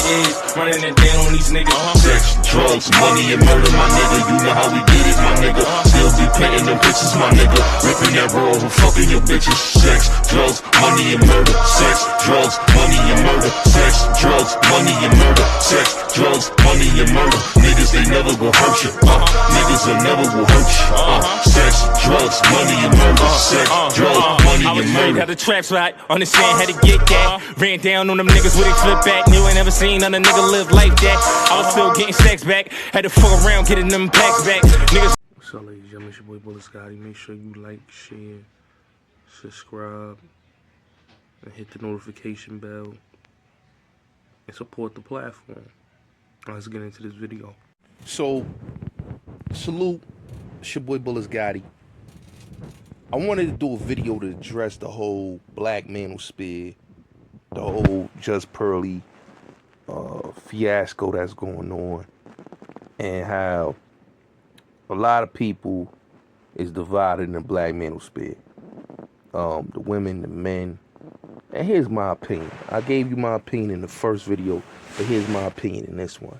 is, running it down on these niggas. Sex, drugs, money, and murder, my nigga. You know how we get it, my nigga. Still be painting them pictures, my nigga. Ripping that raw and fucking your bitches. Sex, drugs, money, and murder. Sex, drugs, money, and murder. Sex, drugs, money, and murder. Sex, drugs, money, and murder. Niggas, they never gon' hurt you. Niggas will never will hurt you. Sex, drugs, money, and murder. Sex, drugs, money, and murder. How the traps right, understand how to get that. Ran down on them niggas with a flip back. Knew I never seen another nigga live like that. I was still getting stacks back. Had to fuck around getting them packs back. Niggas. What's up, ladies and gentlemen? It's your boy Bulletz, Gotti. Make sure you like, share, subscribe, and hit the notification bell, and support the platform. Let's get into this video. So, salute, it's your boy Bulletz, Gotti. I wanted to do a video to address the whole black manosphere, the whole Just Pearly fiasco that's going on, and how a lot of people is divided in the black manosphere. The women, the men. And here's my opinion. I gave you my opinion in the first video, but here's my opinion in this one.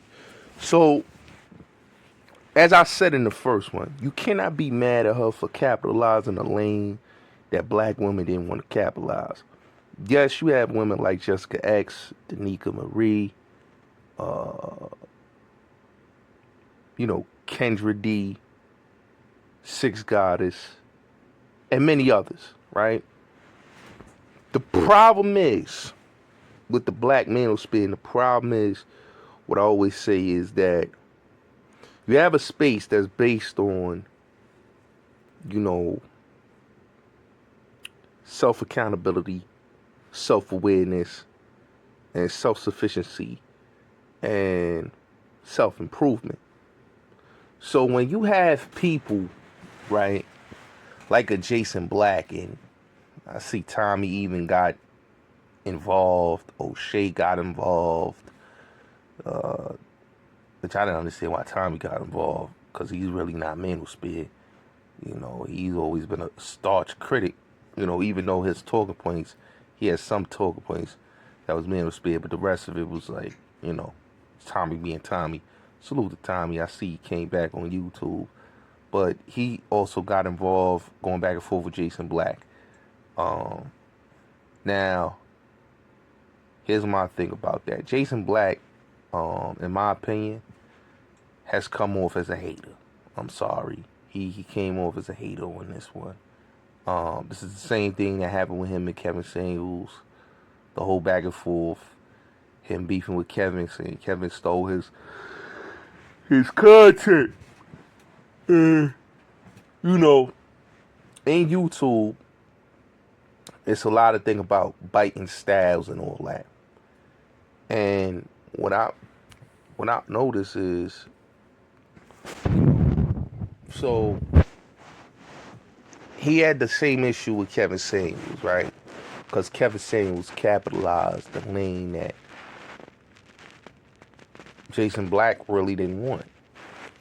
So, as I said in the first one, you cannot be mad at her for capitalizing a lane that black women didn't want to capitalize. Yes, you have women like Jessica X, Danica Marie, Kendra D, Six Goddess, and many others, right? The problem is with the black manosphere, and the problem is, what I always say is that you have a space that's based on, self-accountability, self-awareness, and self-sufficiency, and self-improvement. So when you have people, right, like a Jason Black, and I see Tommy even got involved, O'Shea got involved, which I didn't understand why Tommy got involved, because he's really not manosphere. He's always been a staunch critic, even though his talking points, he has some talking points that was manosphere, but the rest of it was like, Tommy being Tommy. Salute to Tommy. I see he came back on YouTube, but he also got involved going back and forth with Jason Black. Now, here's my thing about that. Jason Black, in my opinion, has come off as a hater. I'm sorry. He came off as a hater on this one. This is the same thing that happened with him and Kevin Samuels. The whole back and forth. Him beefing with Kevin, saying Kevin stole his content. And, in YouTube, it's a lot of thing about biting styles and all that. And what I notice is, so he had the same issue with Kevin Samuels, right? Because Kevin Samuels capitalized the lane that Jason Black really didn't want.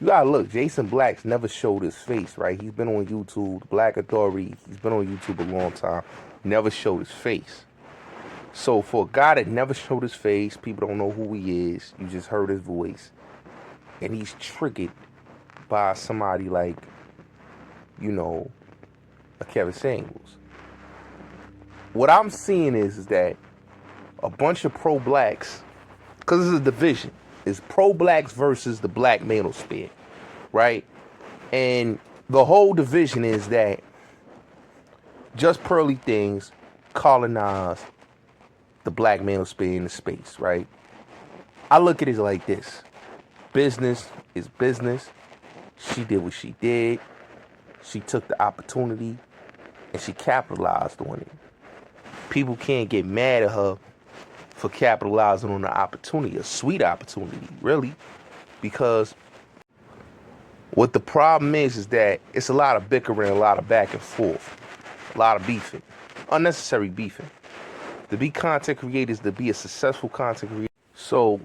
You gotta look, Jason Black's never showed his face, right? He's been on YouTube, Black Authority, he's been on YouTube a long time, never showed his face. So for a guy that never showed his face, people don't know who he is, you just heard his voice, and he's triggered by somebody like, a Kevin Samuels. What I'm seeing is that a bunch of pro-blacks, because it's a division, it's pro-blacks versus the black manosphere, right? And the whole division is that Just Pearly Things colonize the black manosphere in the space, right? I look at it like this. Business is business. She did what she did. She took the opportunity and she capitalized on it. People can't get mad at her for capitalizing on the opportunity, a sweet opportunity, really, because what the problem is that it's a lot of bickering, a lot of back and forth, a lot of beefing, unnecessary beefing. To be content creators, to be a successful content creator. So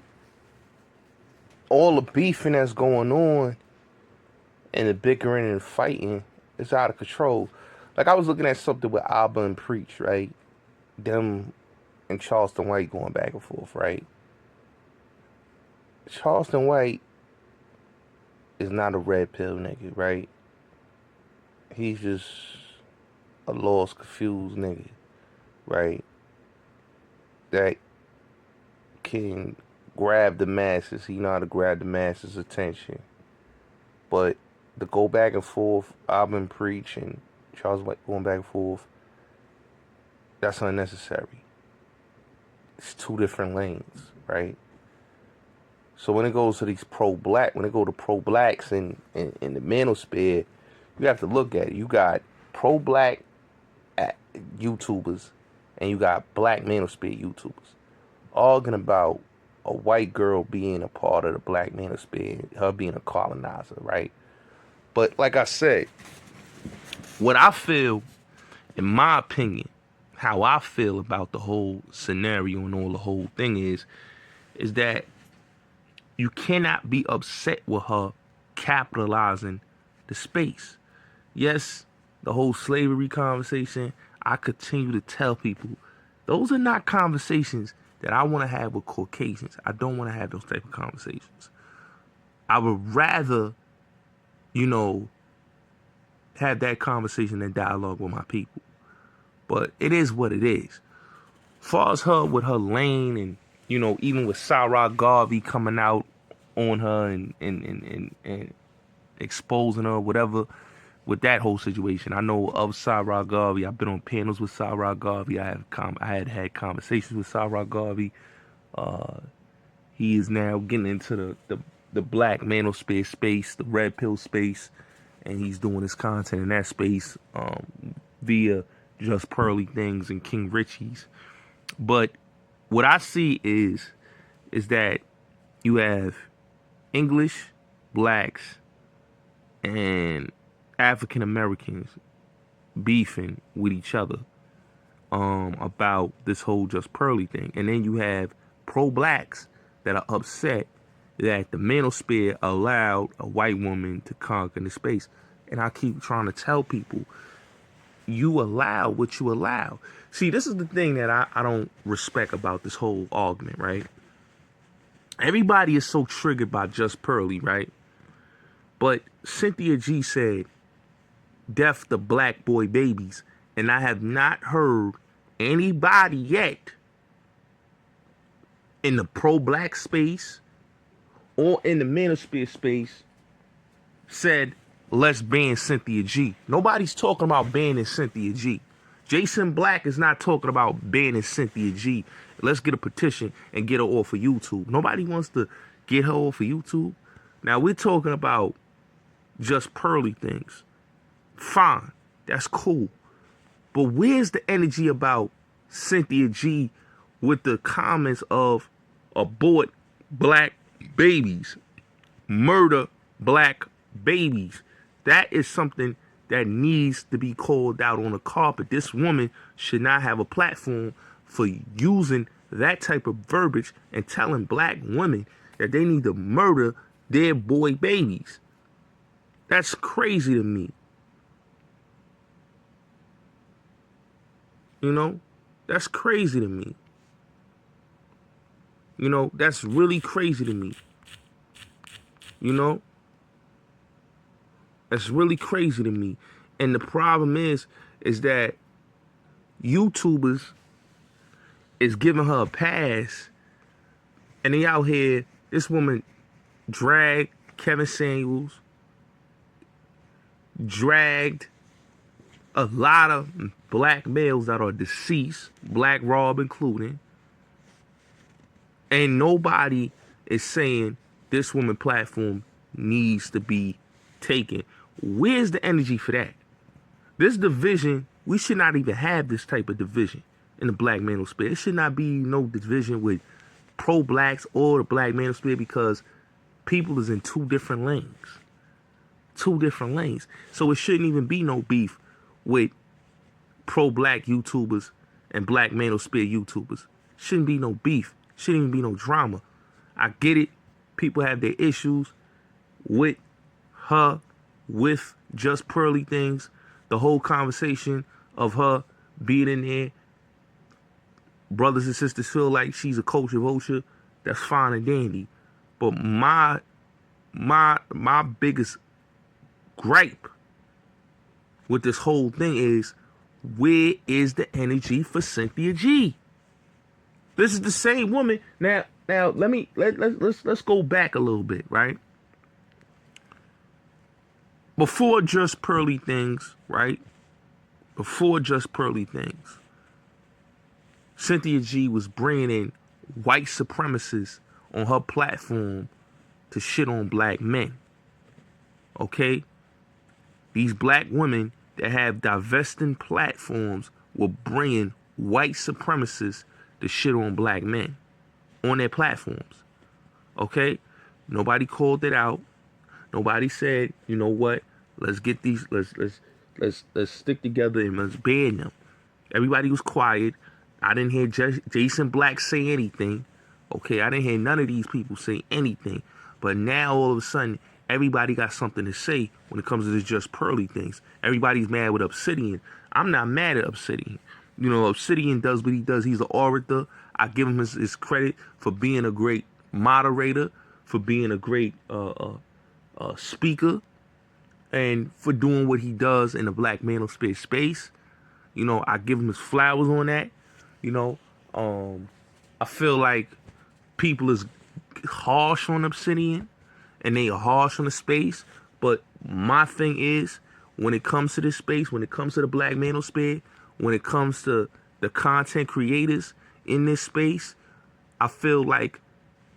all the beefing that's going on and the bickering and fighting is out of control. Like I was looking at something with Alba and Preach, right? Them and Charleston White going back and forth, right? Charleston White is not a red pill nigga, right? He's just a lost, confused nigga, right? That can grab the masses. He know how to grab the masses' attention. But to go back and forth, I've been preaching, Charles White going back and forth, that's unnecessary. It's two different lanes, right? So when it goes to these pro-black, when it go to pro-blacks in the manosphere, you have to look at it. You got pro-black YouTubers and you got black manosphere YouTubers. Arguing about a white girl being a part of the black manosphere, her being a colonizer, right? But like I said, what I feel, in my opinion, how I feel about the whole scenario and all the whole thing is that you cannot be upset with her capitalizing the space. Yes, the whole slavery conversation, I continue to tell people, those are not conversations that I want to have with Caucasians. I don't want to have those type of conversations. I would rather, have that conversation and dialogue with my people. But it is what it is. Far as her with her lane and, even with Sarah Garvey coming out on her and exposing her, whatever, with that whole situation. I know of Sarah Garvey. I've been on panels with Sarah Garvey. I had conversations with Sarah Garvey. He is now getting into the black manosphere space, the red pill space, and he's doing his content in that space via Just Pearly Things and King Richie's. But what I see is that you have English, blacks, and African Americans beefing with each other about this whole Just Pearly thing. And then you have pro-blacks that are upset that the manosphere allowed a white woman to conquer the space. And I keep trying to tell people, you allow what you allow. See, this is the thing that I don't respect about this whole argument, right? Everybody is so triggered by Just Pearly, right? But Cynthia G said, death to black boy babies. And I have not heard anybody yet in the pro-black space or in the manosphere space said, let's ban Cynthia G. Nobody's talking about banning Cynthia G. Jason Black is not talking about banning Cynthia G. Let's get a petition and get her off of YouTube. Nobody wants to get her off of YouTube. Now we're talking about Just Pearly Things. Fine. That's cool. But where's the energy about Cynthia G with the comments of abort black babies, murder black babies? That is something that needs to be called out on the carpet. This woman should not have a platform for using that type of verbiage and telling black women that they need to murder their boy babies. That's crazy to me. That's crazy to me. That's really crazy to me. That's really crazy to me. And the problem is that YouTubers is giving her a pass, and they out here, this woman dragged Kevin Samuels, dragged a lot of black males that are deceased, Black Rob including, and nobody is saying this woman platform needs to be taken. Where's the energy for that? This division, we should not even have this type of division in the black manosphere. It should not be no division with pro-blacks or the black manosphere, because people is in two different lanes. Two different lanes. So it shouldn't even be no beef with pro-black YouTubers and black manosphere YouTubers. Shouldn't be no beef. Shouldn't even be no drama. I get it. People have their issues with her, with Just Pearly Things. The whole conversation of her being in there. Brothers and sisters feel like she's a culture vulture. That's fine and dandy. But my biggest gripe with this whole thing is, where is the energy for Cynthia G? This is the same woman. Now let's go back a little bit, right? Before Just Pearly Things, right? Before Just Pearly Things, Cynthia G was bringing in white supremacists on her platform to shit on black men. Okay? These black women that have divesting platforms were bringing white supremacists to shit on black men on their platforms. Okay? Nobody called it out. Nobody said, you know what? Let's get these. Let's stick together and let's ban them. Everybody was quiet. I didn't hear Jason Black say anything. Okay, I didn't hear none of these people say anything. But now all of a sudden, everybody got something to say when it comes to this Just Pearly Things. Everybody's mad with Obsidian. I'm not mad at Obsidian. You know, Obsidian does what he does. He's an orator. I give him his credit for being a great moderator, for being a great speaker, and for doing what he does in the Black Manosphere space. You know, I give him his flowers on that. You know, I feel like people is harsh on Obsidian and they are harsh on the space. But my thing is, when it comes to this space, when it comes to the Black Manosphere, when it comes to the content creators in this space, I feel like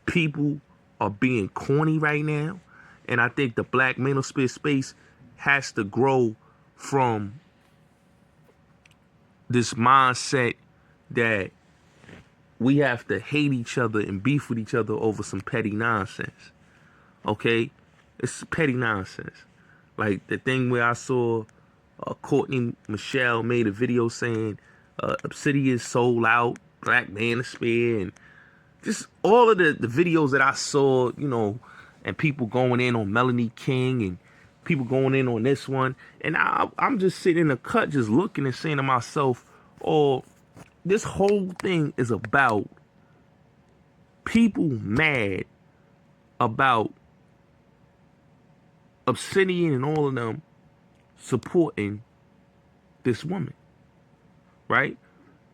people are being corny right now. And I think the Black Manosphere space has to grow from this mindset that we have to hate each other and beef with each other over some petty nonsense. Okay? It's petty nonsense. Like the thing where I saw Courtney Michelle made a video saying Obsidian sold out, Black Manosphere, and just all of the videos that I saw, you know, and people going in on Melanie King and people going in on this one. And I'm just sitting in the cut just looking and saying to myself, oh, this whole thing is about people mad about Obsidian and all of them supporting this woman. Right?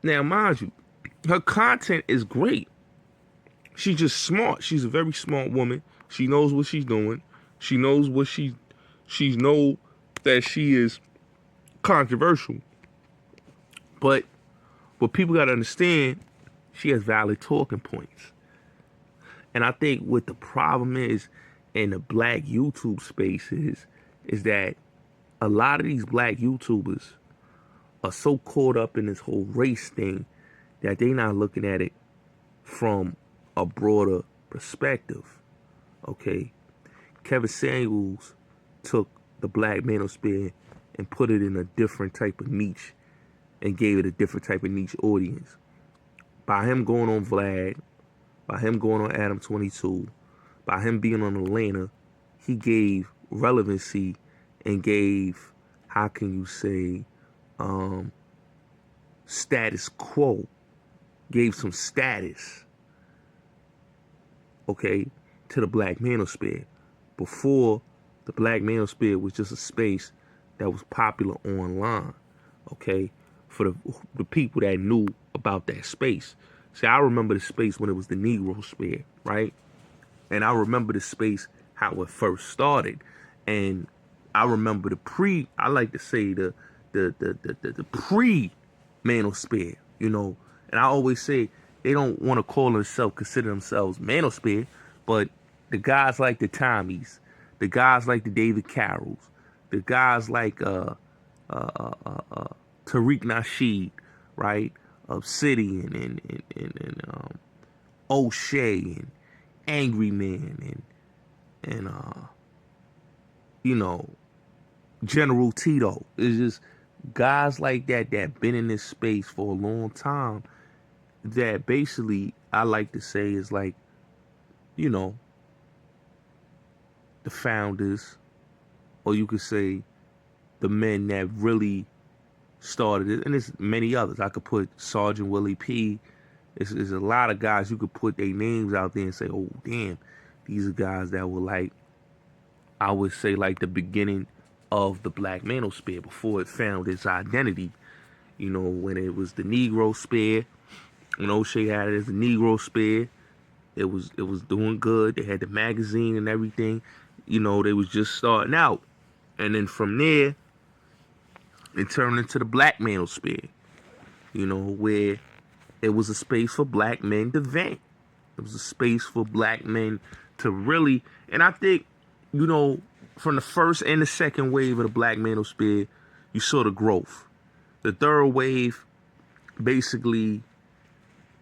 Now, mind you, her content is great. She's just smart. She's a very smart woman. She knows what she's doing. She knows what she knows that she is controversial. But what people got to understand, she has valid talking points. And I think what the problem is in the black YouTube space is that a lot of these black YouTubers are so caught up in this whole race thing that they're not looking at it from a broader perspective. Okay? Kevin Samuels took the Black Manosphere and put it in a different type of niche and gave it a different type of niche audience. By him going on Vlad, by him going on Adam 22, by him being on Atlanta, he gave relevancy and gave, how can you say, status quo. Gave some status, okay, to the Black Manosphere. Before, the Black Manosphere was just a space that was popular online, okay, for the people that knew about that space. See, I remember the space when it was the Negro Sphere, right? And I remember the space, how it first started. And I remember I like to say the pre-Manosphere, you know. And I always say they don't want to consider themselves Manosphere, but the guys like the Tommies, the guys like the David Carrolls, the guys like Tariq Nasheed, right? Obsidian and O'Shea and Angry Man and you know, General Tito. It's just guys like that been in this space for a long time that basically I like to say is like, you know, the founders, or you could say the men that really started it. And there's many others. I could put Sergeant Willie P. There's a lot of guys you could put their names out there and say, oh, damn, These are guys that were like, I would say, like the beginning of the black manosphere before it found its identity. You know, when it was the Negro sphere, when O'Shea had it as the Negro sphere, it was doing good. They had the magazine and everything. You know, they was just starting out. And then from there, it turned into the black manosphere, you know, where it was a space for black men to vent. It was a space for black men to really, and I think, you know, from the first and the second wave of the black manosphere, you saw the growth. The third wave basically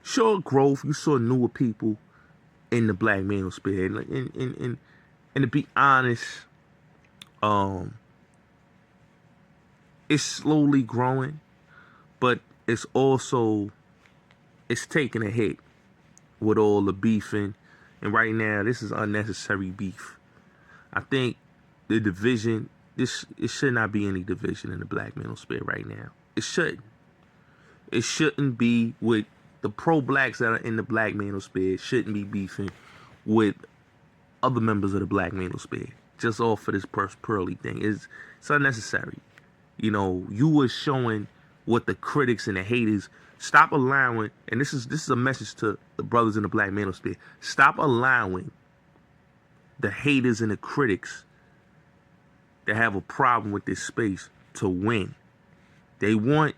showed growth. You saw newer people in the black manosphere. And to be honest, it's slowly growing, but it's taking a hit with all the beefing. And right now, this is unnecessary beef. I think the division, it should not be any division in the black manosphere right now. It shouldn't. It shouldn't be with the pro-blacks that are in the black manosphere. It shouldn't be beefing with other members of the black manosphere. Just all for this pearly thing. It's unnecessary. You know, you were showing what the critics and the haters stop allowing, and this is a message to the brothers in the black manosphere. Stop allowing the haters and the critics that have a problem with this space to win. They want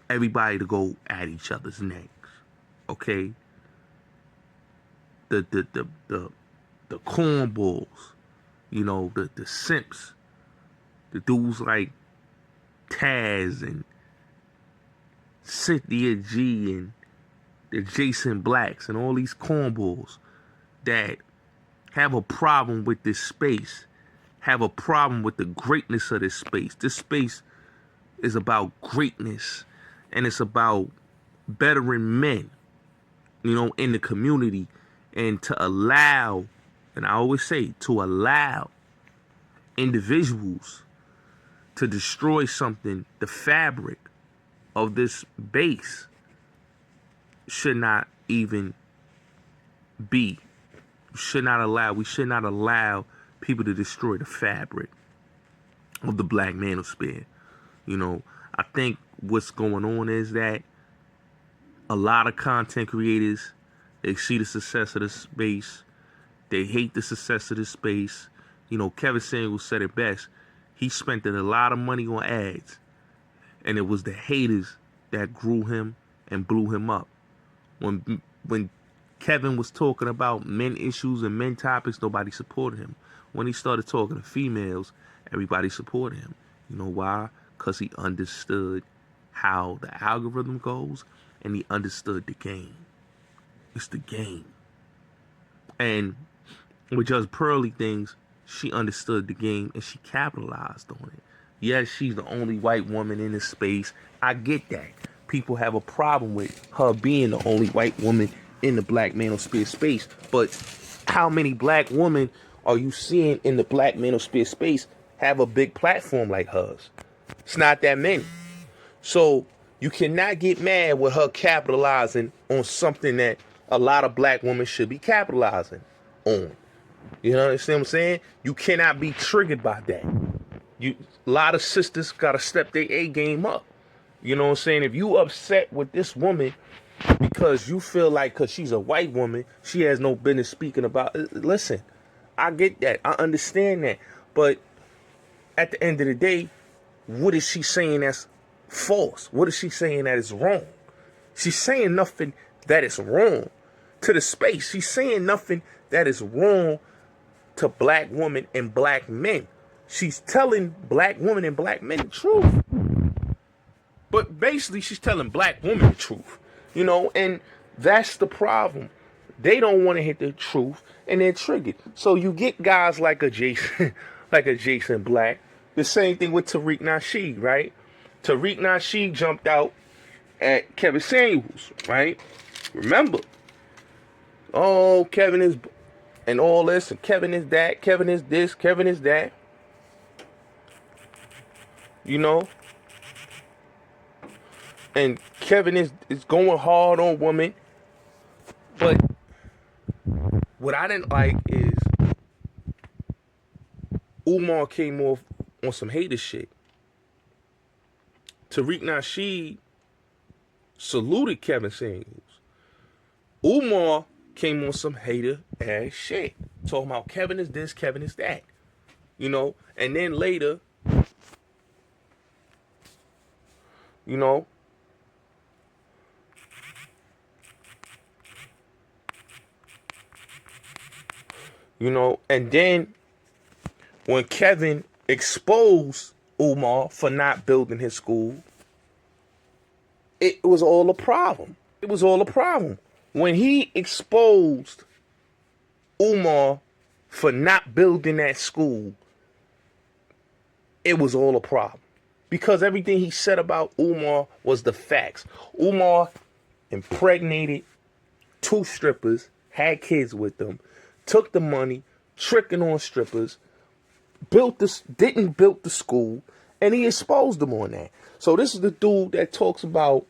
everybody to go at each other's necks. Okay? The cornballs, you know, the simps, the dudes like Taz and Cynthia G and the Jason Blacks and all these cornballs that have a problem with this space, have a problem with the greatness of this space. This space is about greatness, and it's about bettering men, you know, in the community, and to allow, and I always say, to allow individuals to destroy something, the fabric of this base should not even be. We should not allow people to destroy the fabric of the black manosphere. You know, I think what's going on is that a lot of content creators, they see the success of the space, they hate the success of the space. You know, Kevin Samuels said it best. He spent a lot of money on ads, and it was the haters that grew him and blew him up. When Kevin was talking about men issues and men topics, nobody supported him. When he started talking to females, everybody supported him. You know why? Because he understood how the algorithm goes, and he understood the game. It's the game. And with Just Pearly Things, she understood the game and she capitalized on it. Yes, she's the only white woman in this space. I get that. People have a problem with her being the only white woman in the black manosphere space. But how many black women are you seeing in the black manosphere space have a big platform like hers? It's not that many. So you cannot get mad with her capitalizing on something that a lot of black women should be capitalizing on. You know what I'm saying? You cannot be triggered by that. A lot of sisters got to step their A game up. You know what I'm saying? If you upset with this woman because you feel like because she's a white woman, she has no business speaking about it. Listen, I get that. I understand that. But at the end of the day, what is she saying that's false? What is she saying that is wrong? She's saying nothing that is wrong to the space. She's saying nothing that is wrong to black women and black men. She's telling black women and black men the truth. But basically, she's telling black women the truth. You know, and that's the problem. They don't want to hit the truth, and they're triggered. So you get guys like a Jason, Black. The same thing with Tariq Nasheed, right? Tariq Nasheed jumped out at Kevin Samuels, right? Remember, oh, Kevin is, and all this, and Kevin is that, Kevin is this, Kevin is that. You know? And Kevin is going hard on women. But What I didn't like is Umar came off on some hater shit. Tariq Nasheed saluted Kevin Samuels. Umar came on some hater ass shit. Talking about Kevin is this, Kevin is that. You know? And then later, you know, and then when Kevin exposed Umar for not building his school, it was all a problem. It was all a problem. When he exposed Umar for not building that school, it was all a problem. Because everything he said about Umar was the facts. Umar impregnated 2 strippers, had kids with them, took the money, tricking on strippers, didn't build the school, and he exposed them on that. So this is the dude that talks about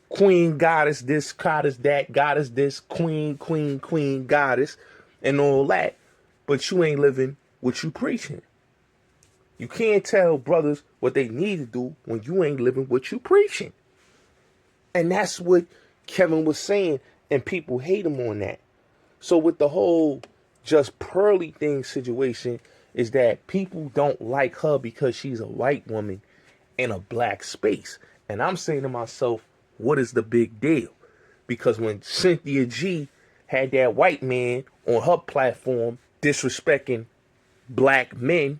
queen, goddess, this, goddess, that, goddess, this, queen, queen, queen, goddess, and all that. But you ain't living what you preaching. You can't tell brothers what they need to do when you ain't living what you preaching. And that's what Kevin was saying, and people hate him on that. So with the whole Just Pearly thing situation is that people don't like her because she's a white woman in a black space. And I'm saying to myself, what is the big deal? Because when Cynthia G had that white man on her platform disrespecting black men,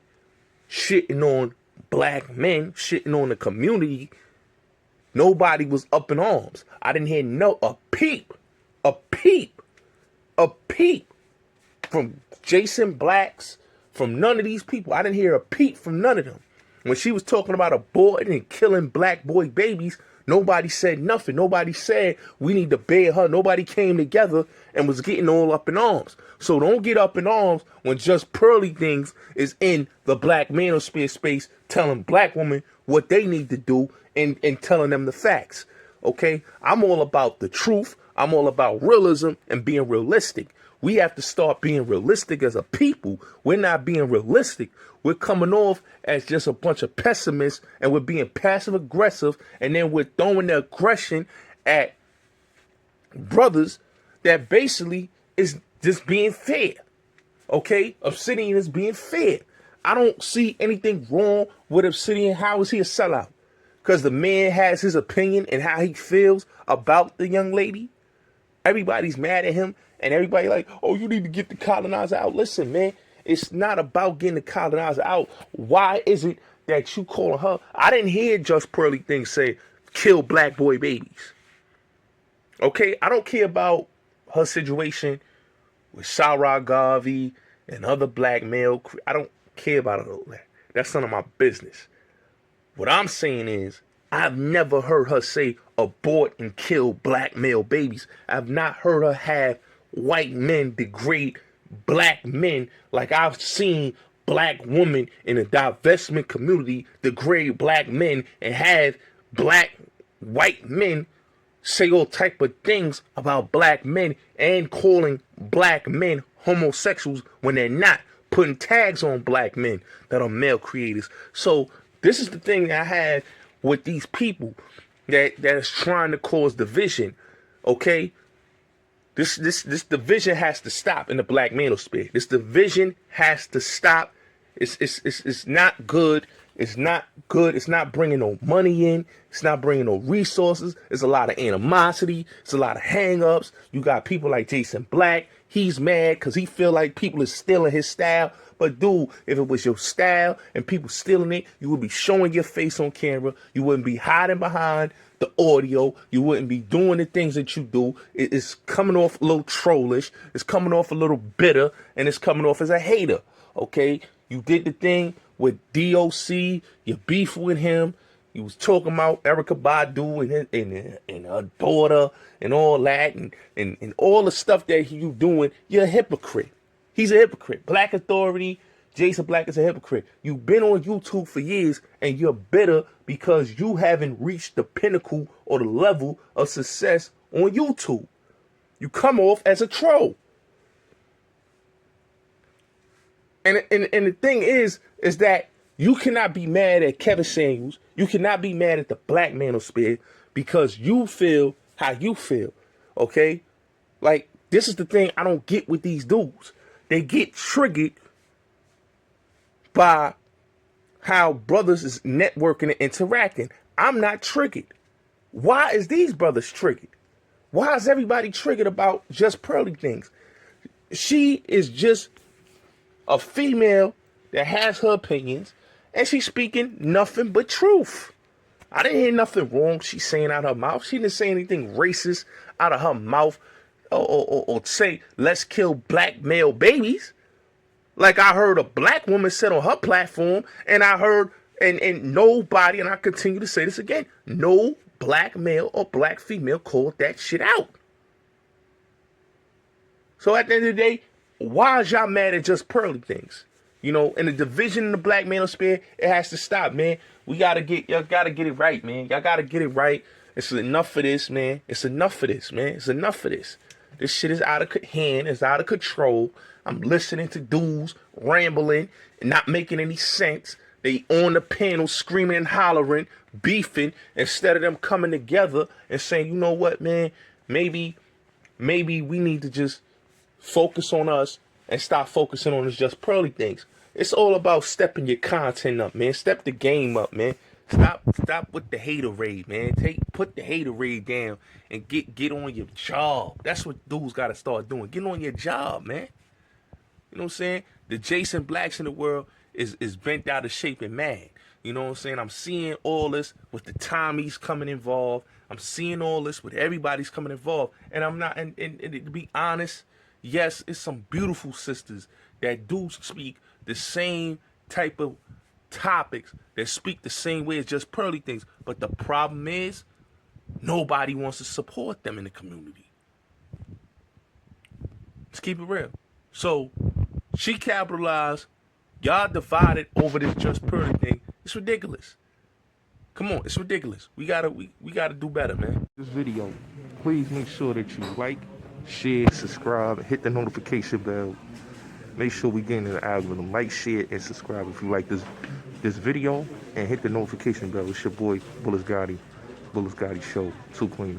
shitting on black men, shitting on the community, nobody was up in arms. I didn't hear a peep from Jason Blacks, from none of these people. I didn't hear a peep from none of them. When she was talking about aborting and killing black boy babies, nobody said nothing. Nobody said we need to bear her. Nobody came together and was getting all up in arms. So don't get up in arms when Just Pearly Things is in the black manosphere space telling black women what they need to do and telling them the facts. Okay? I'm all about the truth. I'm all about realism and being realistic. We have to start being realistic as a people. We're not being realistic. We're coming off as just a bunch of pessimists, and we're being passive aggressive, and then we're throwing the aggression at brothers that basically is just being fair. Okay? Obsidian is being fair. I don't see anything wrong with Obsidian. How is he a sellout? Because the man has his opinion and how he feels about the young lady. Everybody's mad at him, and everybody like, oh, you need to get the colonizer out. Listen, man, it's not about getting the colonizer out. Why is it that you calling her? I didn't hear Just Pearly Things say, kill black boy babies. Okay? I don't care about her situation with Sarah Garvey and other black male. I don't care about all that. That's none of my business. What I'm saying is, I've never heard her say abort and kill black male babies. I've not heard her have white men degrade black men like I've seen black women in the divestment community degrade black men and have black white men say all type of things about black men and calling black men homosexuals when they're not, putting tags on black men that are male creators. So this is the thing that I have with these people that is trying to cause division. Okay? This division has to stop in the black manosphere. This division has to stop. It's not good. It's not good. It's not bringing no money in. It's not bringing no resources. It's a lot of animosity. It's a lot of hang-ups. You got people like Jason Black. He's mad because he feel like people is stealing his style. But dude, if it was your style and people stealing it, you would be showing your face on camera. You wouldn't be hiding behind the audio. You wouldn't be doing the things that you do. It's coming off a little trollish. It's coming off a little bitter. And it's coming off as a hater. Okay? You did the thing with DOC. You beef with him. You was talking about Erykah Badu and her daughter and all that. And all the stuff that you doing. You're a hypocrite. He's a hypocrite. Black Authority, Jason Black is a hypocrite. You've been on YouTube for years and you're bitter because you haven't reached the pinnacle or the level of success on YouTube. You come off as a troll. And the thing is that you cannot be mad at Kevin Samuels. You cannot be mad at the black manosphere because you feel how you feel. Okay? Like, this is the thing I don't get with these dudes. They get triggered by how brothers is networking and interacting. I'm not triggered. Why is these brothers triggered? Why is everybody triggered about Just Pearly Things? She is just a female that has her opinions, and she's speaking nothing but truth. I didn't hear nothing wrong she's saying out of her mouth. She didn't say anything racist out of her mouth or say, let's kill black male babies. Like I heard a black woman said on her platform, and I heard, and nobody, and I continue to say this again, no black male or black female called that shit out. So at the end of the day, why is y'all mad at Just Pearly Things? You know, in the division in the black manosphere, it has to stop, man. Y'all gotta get it right, man. Y'all gotta get it right. It's enough of this, man. It's enough of this, man. It's enough of this. This shit is out of hand. It's out of control. I'm listening to dudes rambling and not making any sense. They on the panel screaming and hollering, beefing, instead of them coming together and saying, you know what, man, maybe we need to just focus on us and stop focusing on this Just Pearly Things. It's all about stepping your content up, man. Step the game up, man. Stop with the haterade, man. Put the haterade down and get on your job. That's what dudes gotta start doing. Get on your job, man. You know what I'm saying? The Jason Blacks in the world is bent out of shape and mad. You know what I'm saying? I'm seeing all this with the Tommies coming involved. I'm seeing all this with everybody's coming involved. And I'm not, and to be honest, yes, it's some beautiful sisters that do speak the same type of topics, that speak the same way as Just Pearly Things. But the problem is, nobody wants to support them in the community. Let's keep it real. So, she capitalized. Y'all divided over this Just Pearly thing. It's ridiculous. Come on, it's ridiculous. We gotta do better, man. This video, please make sure that you like, share, subscribe, and hit the notification bell. Make sure we get in the algorithm. Like, share, and subscribe if you like this video, and hit the notification bell. It's your boy Bulletz Gotti Show. Too clean.